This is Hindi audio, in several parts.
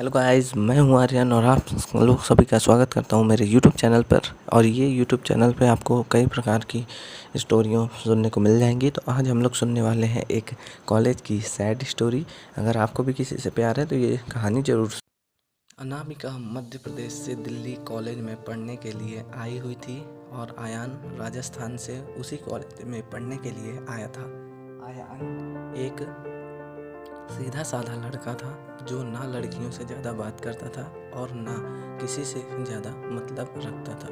हेलो गाइस, मैं हूं आर्यन और आप लोग सभी का स्वागत करता हूं मेरे यूट्यूब चैनल पर। और ये यूट्यूब चैनल पे आपको कई प्रकार की स्टोरियों सुनने को मिल जाएंगी। तो आज हम लोग सुनने वाले हैं एक कॉलेज की सैड स्टोरी। अगर आपको भी किसी से प्यार है तो ये कहानी जरूर। अनामिका मध्य प्रदेश से दिल्ली कॉलेज में पढ़ने के लिए आई हुई थी और आयान राजस्थान से उसी कॉलेज में पढ़ने के लिए आया था। आयान एक सीधा साधा लड़का था जो ना लड़कियों से ज़्यादा बात करता था और ना किसी से ज़्यादा मतलब रखता था।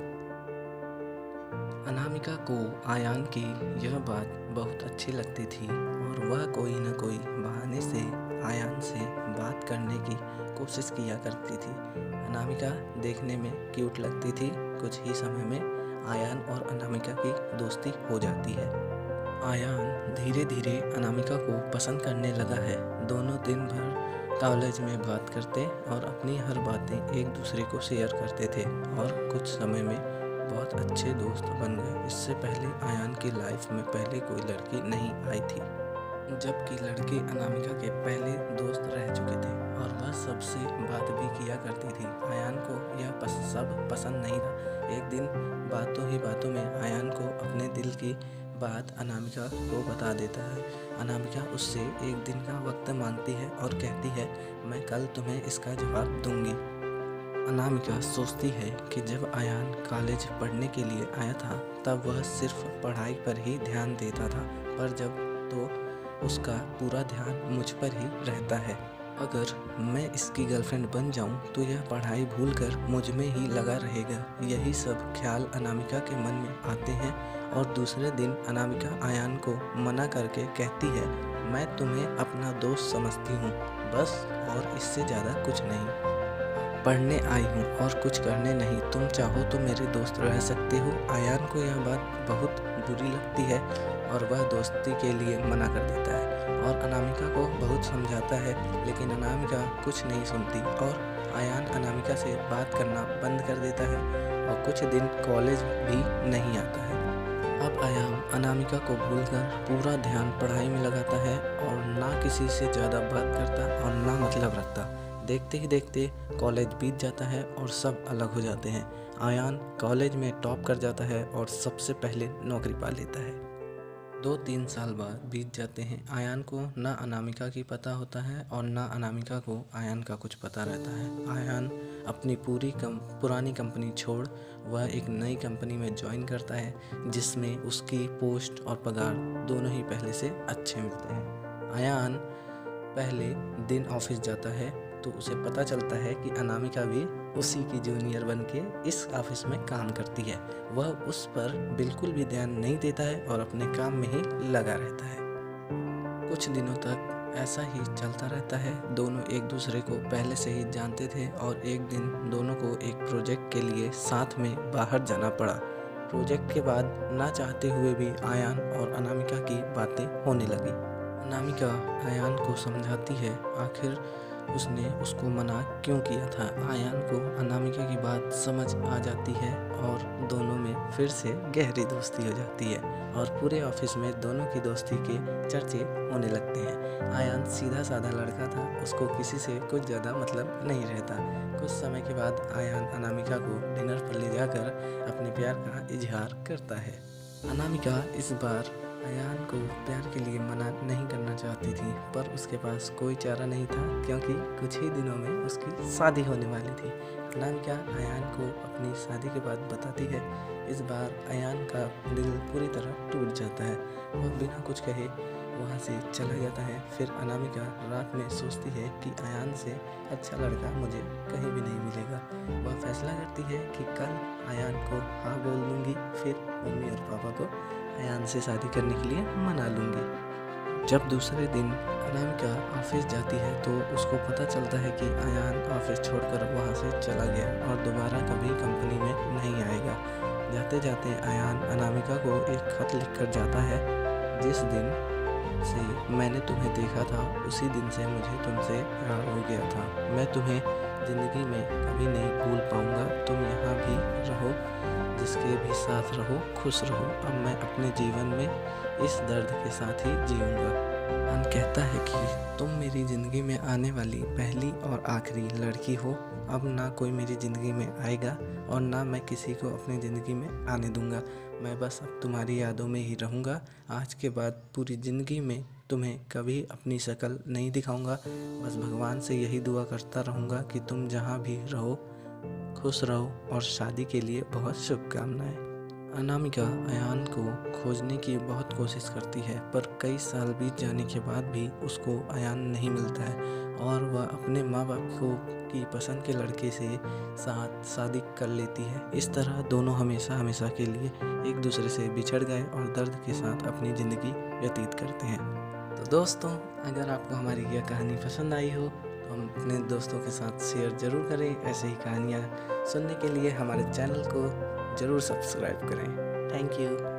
अनामिका को आयान की यह बात बहुत अच्छी लगती थी और वह कोई न कोई बहाने से आयान से बात करने की कोशिश किया करती थी। अनामिका देखने में क्यूट लगती थी। कुछ ही समय में आयान और अनामिका की दोस्ती हो जाती है। आयान धीरे धीरे अनामिका को पसंद करने लगा है। दोनों दिन भर कॉलेज में बात करते और अपनी हर बातें एक दूसरे को शेयर करते थे और कुछ समय में बहुत अच्छे दोस्त बन गए। इससे पहले आयान की लाइफ में पहले कोई लड़की नहीं आई थी, जबकि लड़के अनामिका के पहले दोस्त रह चुके थे और वह सबसे बात भी किया करती थी। आयान को यह सब पसंद नहीं था। एक दिन बातों ही बातों में आयान को अपने दिल की बात अनामिका को बता देता है। अनामिका उससे एक दिन का वक्त मांगती है और कहती है, मैं कल तुम्हें इसका जवाब दूंगी। अनामिका सोचती है कि जब आयान कॉलेज पढ़ने के लिए आया था तब वह सिर्फ पढ़ाई पर ही ध्यान देता था, पर जब तो उसका पूरा ध्यान मुझ पर ही रहता है। अगर मैं इसकी गर्लफ्रेंड बन जाऊं तो यह पढ़ाई भूलकर मुझ में ही लगा रहेगा। यही सब ख्याल अनामिका के मन में आते हैं और दूसरे दिन अनामिका आयान को मना करके कहती है, मैं तुम्हें अपना दोस्त समझती हूँ बस, और इससे ज़्यादा कुछ नहीं। पढ़ने आई हूँ और कुछ करने नहीं। तुम चाहो तो मेरे दोस्त रह सकते हो। आयान को यह बात बहुत बुरी लगती है और वह दोस्ती के लिए मना कर देता है और अनामिका को बहुत समझाता है, लेकिन अनामिका कुछ नहीं सुनती और आयान अनामिका से बात करना बंद कर देता है और कुछ दिन कॉलेज भी नहीं आता है। अब आयान अनामिका को भूलकर पूरा ध्यान पढ़ाई में लगाता है और ना किसी से ज़्यादा बात करता और ना मतलब रखता। देखते ही देखते कॉलेज बीत जाता है और सब अलग हो जाते हैं। आयान कॉलेज में टॉप कर जाता है और सबसे पहले नौकरी पा लेता है। 2-3 साल बाद बीत जाते हैं। आयान को ना अनामिका की पता होता है और ना अनामिका को आयान का कुछ पता रहता है। आयान अपनी पुरानी कंपनी छोड़ वह एक नई कंपनी में ज्वाइन करता है जिसमें उसकी पोस्ट और पगार दोनों ही पहले से अच्छे मिलते हैं। आयान पहले दिन ऑफिस जाता है तो उसे पता चलता है कि अनामिका भी उसी की जूनियर बनके इस ऑफिस में काम करती है। वह उस पर बिल्कुल भी ध्यान नहीं देता है और अपने काम में ही लगा रहता है। कुछ दिनों तक ऐसा ही चलता रहता है। दोनों एक दूसरे को पहले से ही जानते थे और एक दिन दोनों को एक प्रोजेक्ट के लिए साथ में बाहर जाना पड़ा। प्रोजेक्ट के बाद ना चाहते हुए भी आयान और अनामिका की बातें होने लगी। अनामिका आयान को समझाती है आखिर उसने उसको मना क्यों किया था। आयान को अनामिका की बात समझ आ जाती है और दोनों में फिर से गहरी दोस्ती हो जाती है और पूरे ऑफिस में दोनों की दोस्ती के चर्चे होने लगते हैं। आयान सीधा साधा लड़का था, उसको किसी से कुछ ज़्यादा मतलब नहीं रहता। कुछ समय के बाद आयान अनामिका को डिनर पर ले जाकर अपने प्यार का इजहार करता है। अनामिका इस बार आयान को प्यार के लिए मना नहीं करना चाहती थी, पर उसके पास कोई चारा नहीं था क्योंकि कुछ ही दिनों में उसकी शादी होने वाली थी। अनामिका आयान को अपनी शादी के बाद बताती है। इस बार आयान का दिल पूरी तरह टूट जाता है। वह बिना कुछ कहे वहाँ से चला जाता है। फिर अनामिका रात में सोचती है कि आयान से अच्छा लड़का मुझे कहीं भी नहीं मिलेगा। वह फैसला करती है कि कल आयान को हाँ बोल दूँगी, फिर मम्मी और पापा को आयान से शादी करने के लिए मना लूँगी। जब दूसरे दिन अनामिका ऑफिस जाती है तो उसको पता चलता है कि आयान ऑफिस छोड़कर वहाँ से चला गया और दोबारा कभी कंपनी में नहीं आएगा। जाते जाते आयान अनामिका को एक खत लिखकर जाता है, जिस दिन से मैंने तुम्हें देखा था उसी दिन से मुझे तुमसे प्यार हो गया था। मैं तुम्हें ज़िंदगी में कभी नहीं भूल पाऊँगा। तुम यहाँ भी रहो, जिसके भी साथ रहो खुश रहो। अब मैं अपने जीवन में इस दर्द के साथ ही जीऊँगा। अयान कहता है कि तुम मेरी ज़िंदगी में आने वाली पहली और आखिरी लड़की हो। अब ना कोई मेरी ज़िंदगी में आएगा और ना मैं किसी को अपनी ज़िंदगी में आने दूंगा। मैं बस अब तुम्हारी यादों में ही रहूँगा। आज के बाद पूरी ज़िंदगी में तुम्हें कभी अपनी शक्ल नहीं दिखाऊंगा। बस भगवान से यही दुआ करता रहूँगा कि तुम जहाँ भी रहो खुश रहो और शादी के लिए बहुत शुभकामनाएं। अनामिका अयान को खोजने की बहुत कोशिश करती है, पर कई साल बीत जाने के बाद भी उसको अयान नहीं मिलता है और वह अपने माँ बाप को की पसंद के लड़के से साथ शादी कर लेती है। इस तरह दोनों हमेशा हमेशा के लिए एक दूसरे से बिछड़ गए और दर्द के साथ अपनी ज़िंदगी व्यतीत करते हैं। तो दोस्तों, अगर आपको हमारी यह कहानी पसंद आई हो तो हम अपने दोस्तों के साथ शेयर ज़रूर करें। ऐसे ही कहानियाँ सुनने के लिए हमारे चैनल को ज़रूर सब्सक्राइब करें। Thank you.